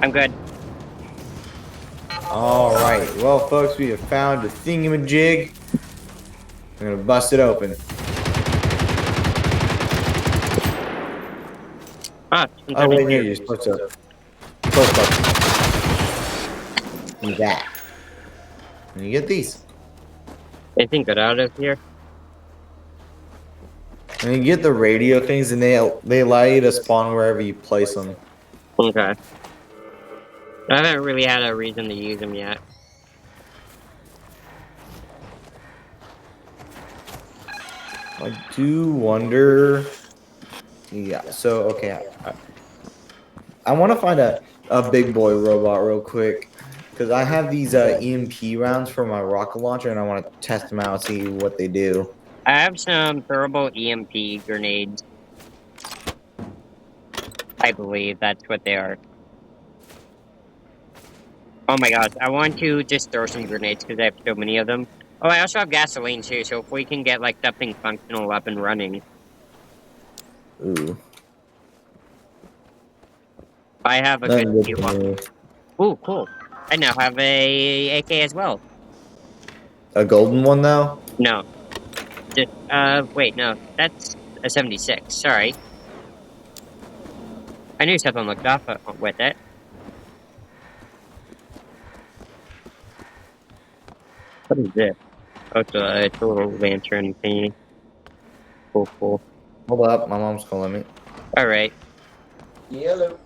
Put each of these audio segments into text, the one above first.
I'm good. Alright, well folks, we have found a thingamajig. I'm gonna bust it open. Ah, Oh wait, no, you're supposed to. Do that. And you get these. I think get out of here. And you get the radio things, and they allow you to spawn wherever you place them. Okay. I haven't really had a reason to use them yet. I do wonder. Yeah. So okay, I want to find a big boy robot real quick because I have these EMP rounds for my rocket launcher, and I want to test them out, see what they do. I have some thermal EMP grenades. I believe that's what they are. Oh my gosh, I want to just throw some grenades because I have so many of them. Oh, I also have gasoline too, so if we can get like something functional up and running. Ooh. I have a good few of them. Ooh, cool. I now have a AK as well. A golden one though? No. Just, wait, no. That's a 76. Sorry. I knew something looked off with it. What is this? Oh, it's a little lantern thingy. Cool, cool. Hold up, my mom's calling me. Alright. Yellow.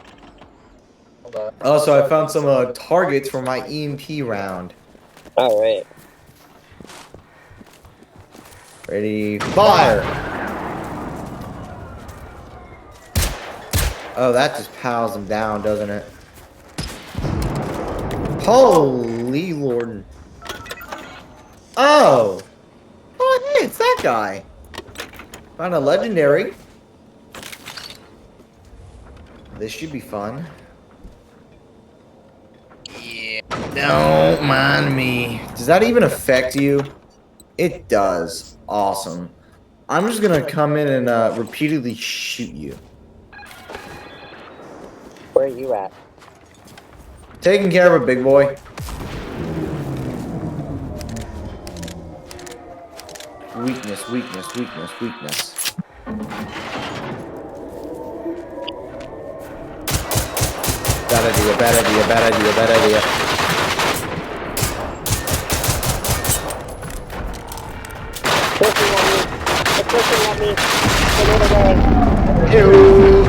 Hold up. Also, I found some targets for my EMP round. Alright. Ready, fire! Oh, that just piles them down, doesn't it? Holy Lord. Oh! Oh, hey, it's that guy. Found a legendary. This should be fun. Yeah, don't mind me. Does that even affect you? It does. Awesome. I'm just gonna come in and repeatedly shoot you. Where are you at? Taking care of a big boy. Weakness, weakness, weakness, weakness. Bad idea, bad idea, bad idea, bad idea. Pushing at me. Get it away. Ew.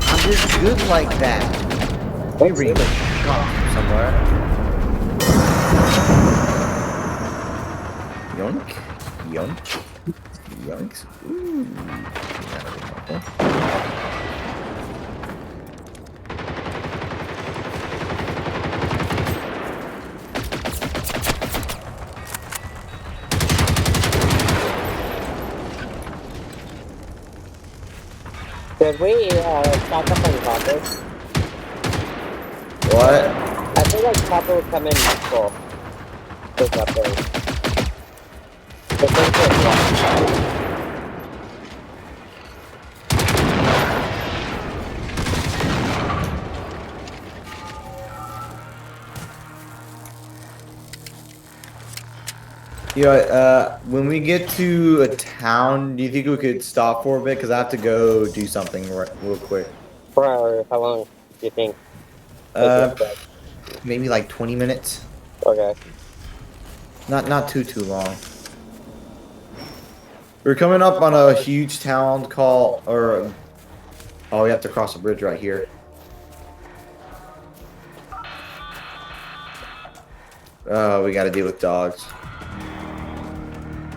I'm just good like that. We read somewhere. Yoink, yoink, yoinks. Ooh. Did we, stack up on copper? What? I feel like copper would come in full. Pick up there. Yeah, when we get to a town, do you think we could stop for a bit? Because I have to go do something real quick. For how long do you think? Maybe like 20 minutes. Okay. Not too long. We're coming up on a huge town called, oh, we have to cross a bridge right here. Oh, we got to deal with dogs.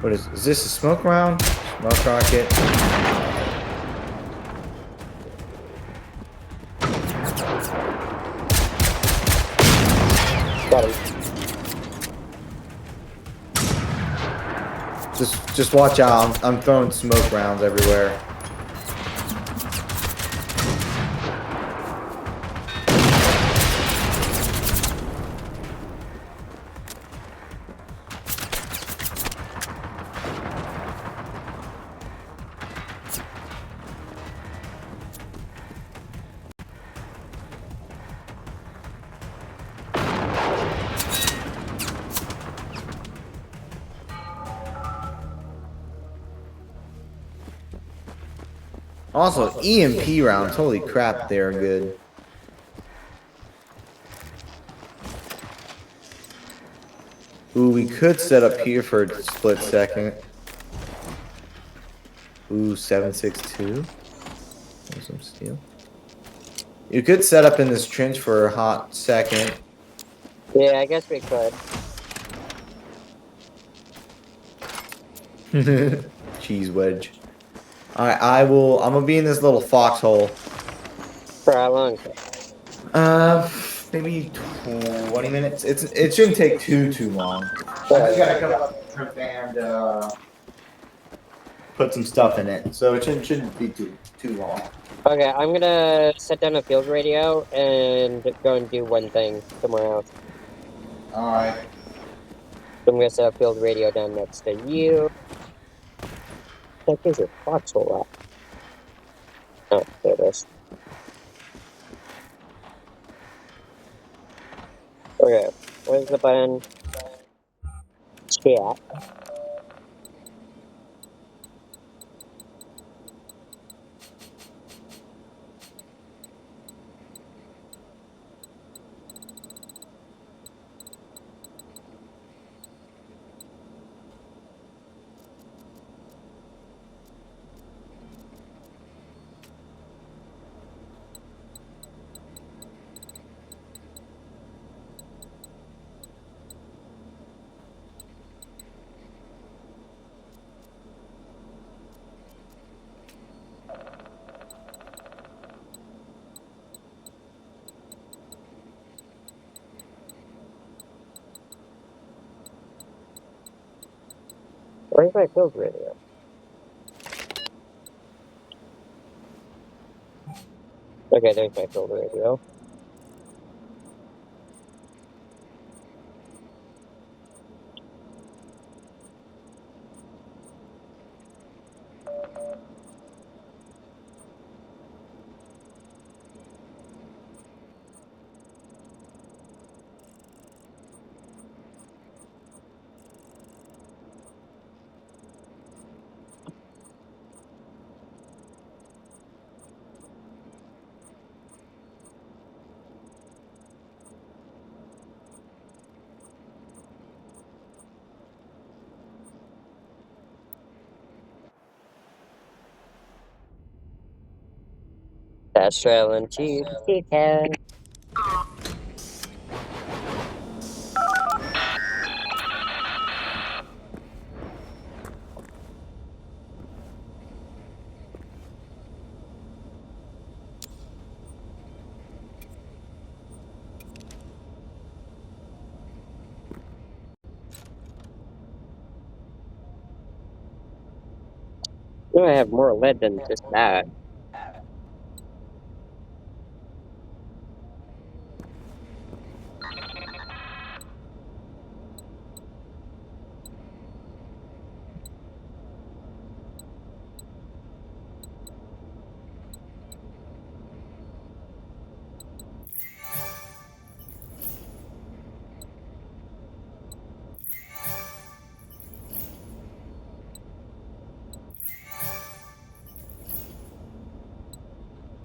What is this a smoke round? Smoke rocket. Got him. Just watch out. I'm throwing smoke rounds everywhere. Also, EMP rounds. Holy crap, they are good. Ooh, we could set up here for a split second. Ooh, 762. There's some steel. You could set up in this trench for a hot second. Yeah, I guess we could. Cheese wedge. Alright, I'm gonna be in this little foxhole. For how long? Uh, maybe 20 minutes. It shouldn't take too long. I just Yeah. gotta come up and put some stuff in it, so it shouldn't be too long. Okay, I'm gonna set down a field radio and go and do one thing somewhere else. All right. So I'm gonna set a field radio down next to you. What is your foxhole at? Oh, there it is. Okay, where's the button? Chat. Where's my field radio? Okay, there's my field radio. That's traveling to the cat. No, I have more lead than just that.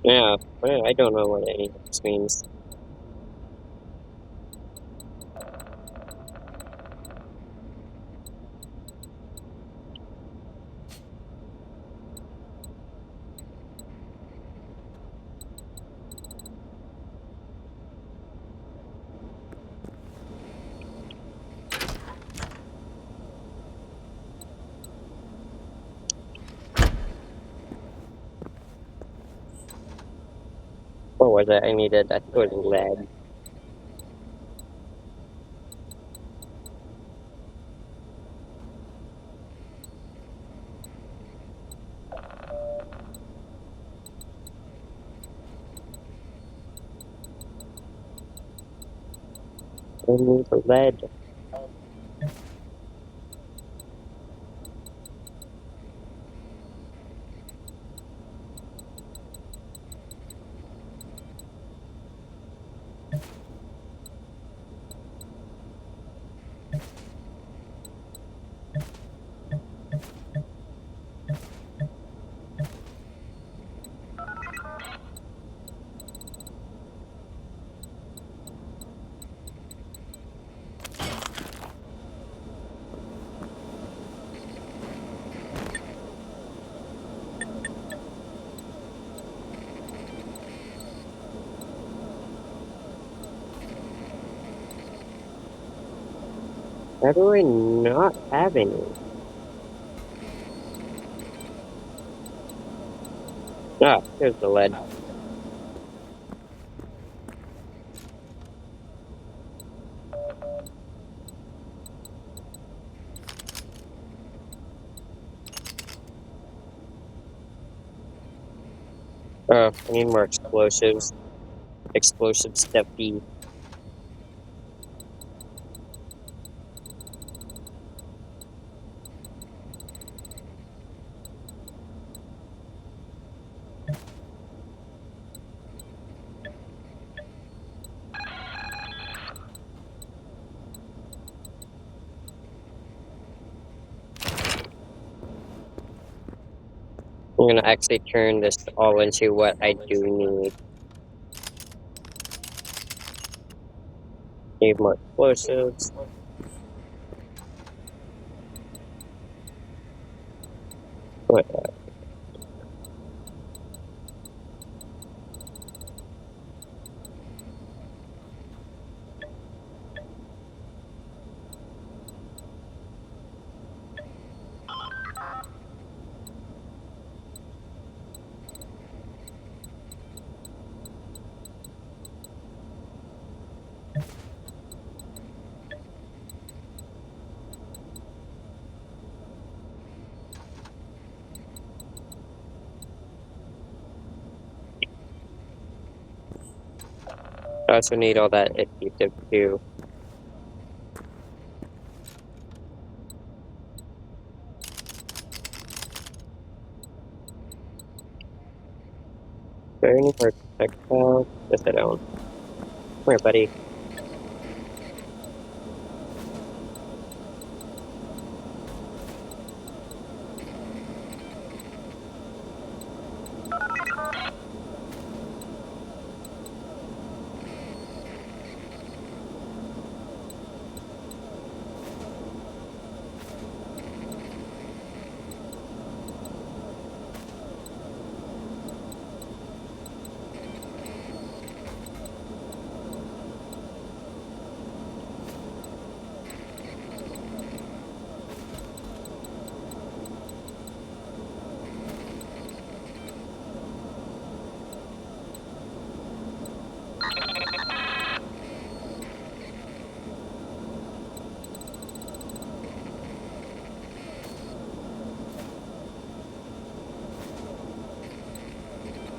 Yeah, I don't know what any of this means. What was it? I needed, I think it was lead. I need lead. How do I not have any? Ah, here's the lead. Oh, I need more explosives. Explosive step B. I'm gonna actually turn this all into what I do need. Need more explosives. What? I also need all that adhesive too. Do I need more textiles? Yes, I don't. Come here, buddy.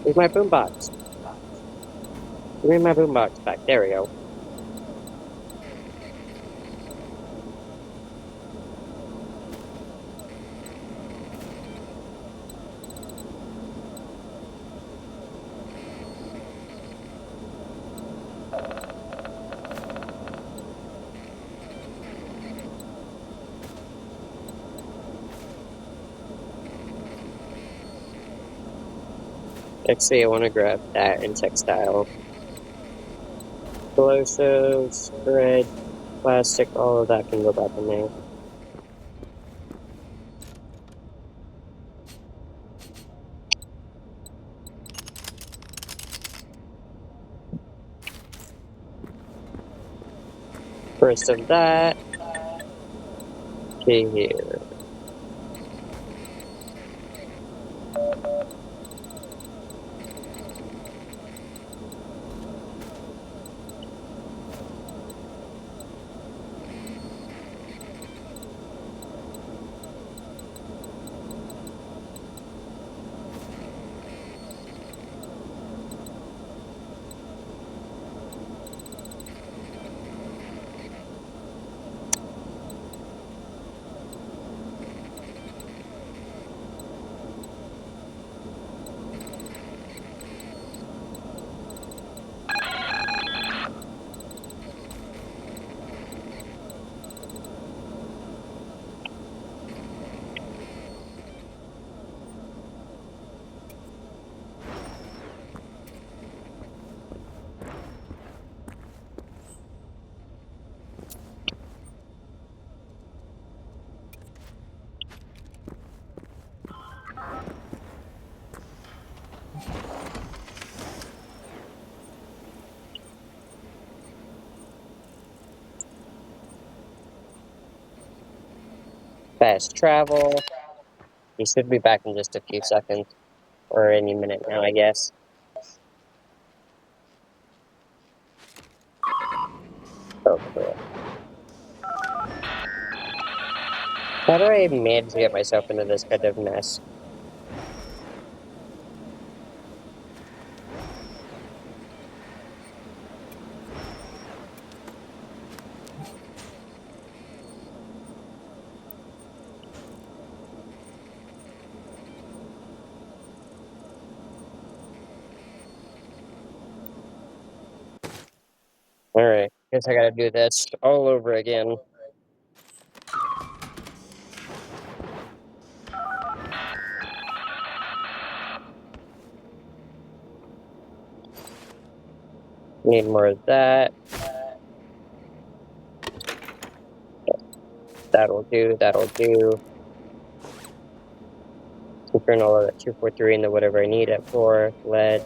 Where's my boombox? Give me my boombox back. There we go. Actually, I want to grab that and textile. Explosives, thread, plastic, all of that can go back in there. First of that, okay, here. Fast travel. He should be back in just a few seconds. Or any minute now, I guess. Okay. How do I manage to get myself into this kind of mess? Alright, guess I gotta do this all over again. Need more of that. That'll do, that'll do. Turn all of that 243 into whatever I need it for. Lead.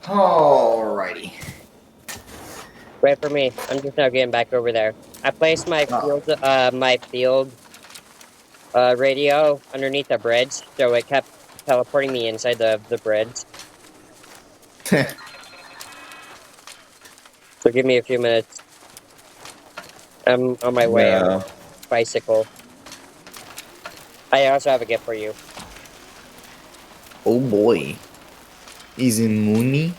Alrighty. Wait for me. I'm just now getting back over there. I placed my field radio underneath the bridge, so it kept teleporting me inside the bridge. So give me a few minutes. I'm on my way on a No. bicycle. I also have a gift for you. Oh boy. Easy Mooney.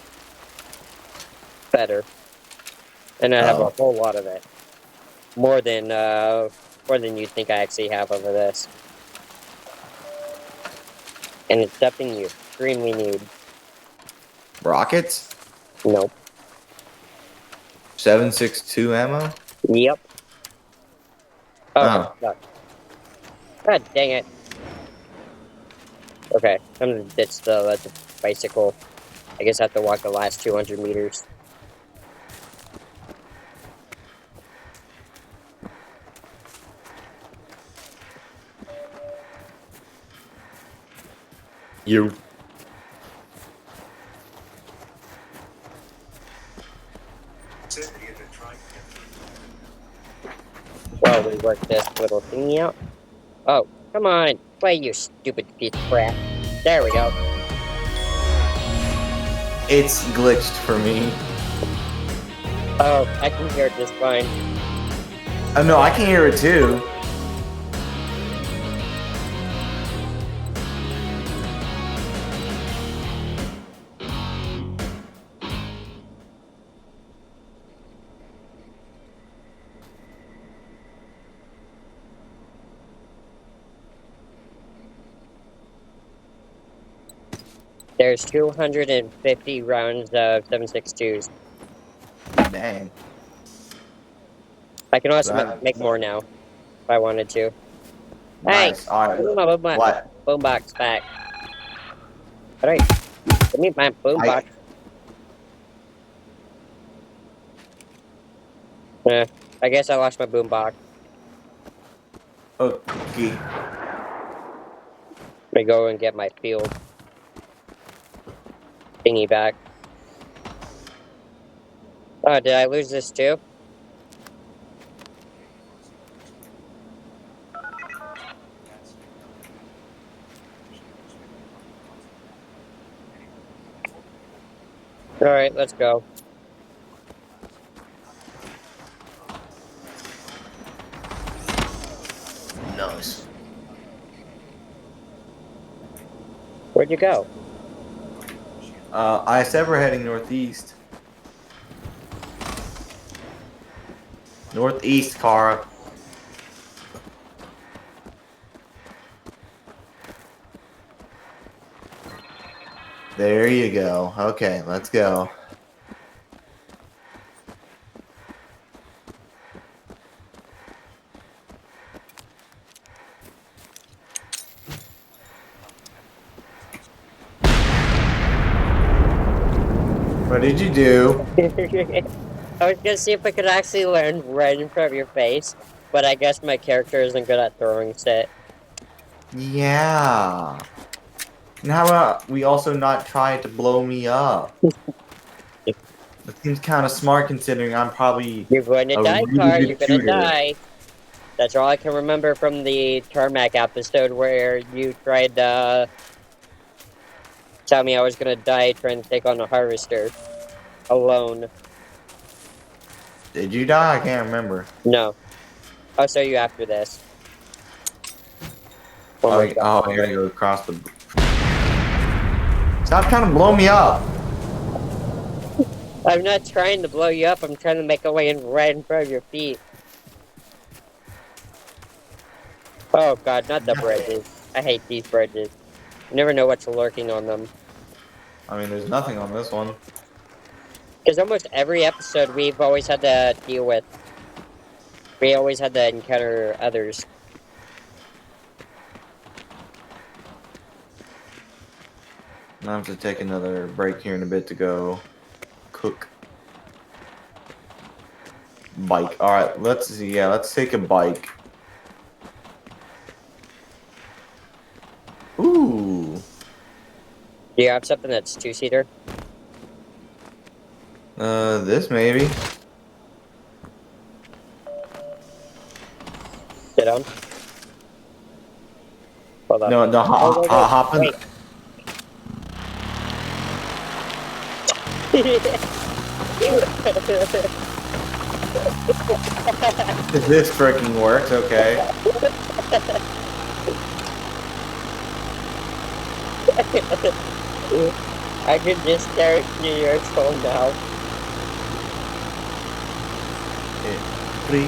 Better. And I have a Oh. whole lot of it. More than you think I actually have over this. And it's something you extremely need. Rockets? Nope. 7.62 ammo? Yep. Oh, I'm Oh. stuck. God dang it. Okay, I'm gonna ditch the bicycle. I guess I have to walk the last 200 meters. You. While we work this little thingy out. Oh, come on. Play, you stupid piece of crap. There we go. It's glitched for me. Oh, I can hear it just fine. Oh no, I can hear it too. There's 250 rounds of 7.62s. Dang. I can also That, make more now, if I wanted to. Hey! nice. Alright. Give me my What? boombox back. Alright, give me my boombox. I I guess I lost my boombox. okay. Let me go and get my field thingy back. Oh, did I lose this too? Alright, let's go. Nice. Where'd you go? I said we're heading northeast. Northeast, Kara. There you go. Okay, let's go. What did you do? I was gonna see if I could actually land right in front of your face, but I guess my character isn't good at throwing shit. Yeah. And how about we also not try to blow me up? That seems kind of smart considering I'm probably You're going to a die, really Car. You're good gonna shooter. die. That's all I can remember from the Tarmac episode where you tried to tell me I was gonna die trying to take on a harvester alone. Did you die? I can't remember. No. I'll show you after this. When Oh, we're done. I gotta go across the. Stop trying to blow me up. I'm not trying to blow you up. I'm trying to make a way in right in front of your feet. Oh god, not the bridges. I hate these bridges. You never know what's lurking on them. I mean, there's nothing on this one. Because almost every episode we've always had to deal with. We always had to encounter others. I have to take another break here in a bit to go cook. Bike. All right, let's see. Yeah, let's take a bike. Ooh. Do you have something that's two-seater? This maybe. Sit on. Hold up. No, no, Oh, wait, wait, hop in. wait. If this freaking works, okay. I can just stare into your soul now. Free.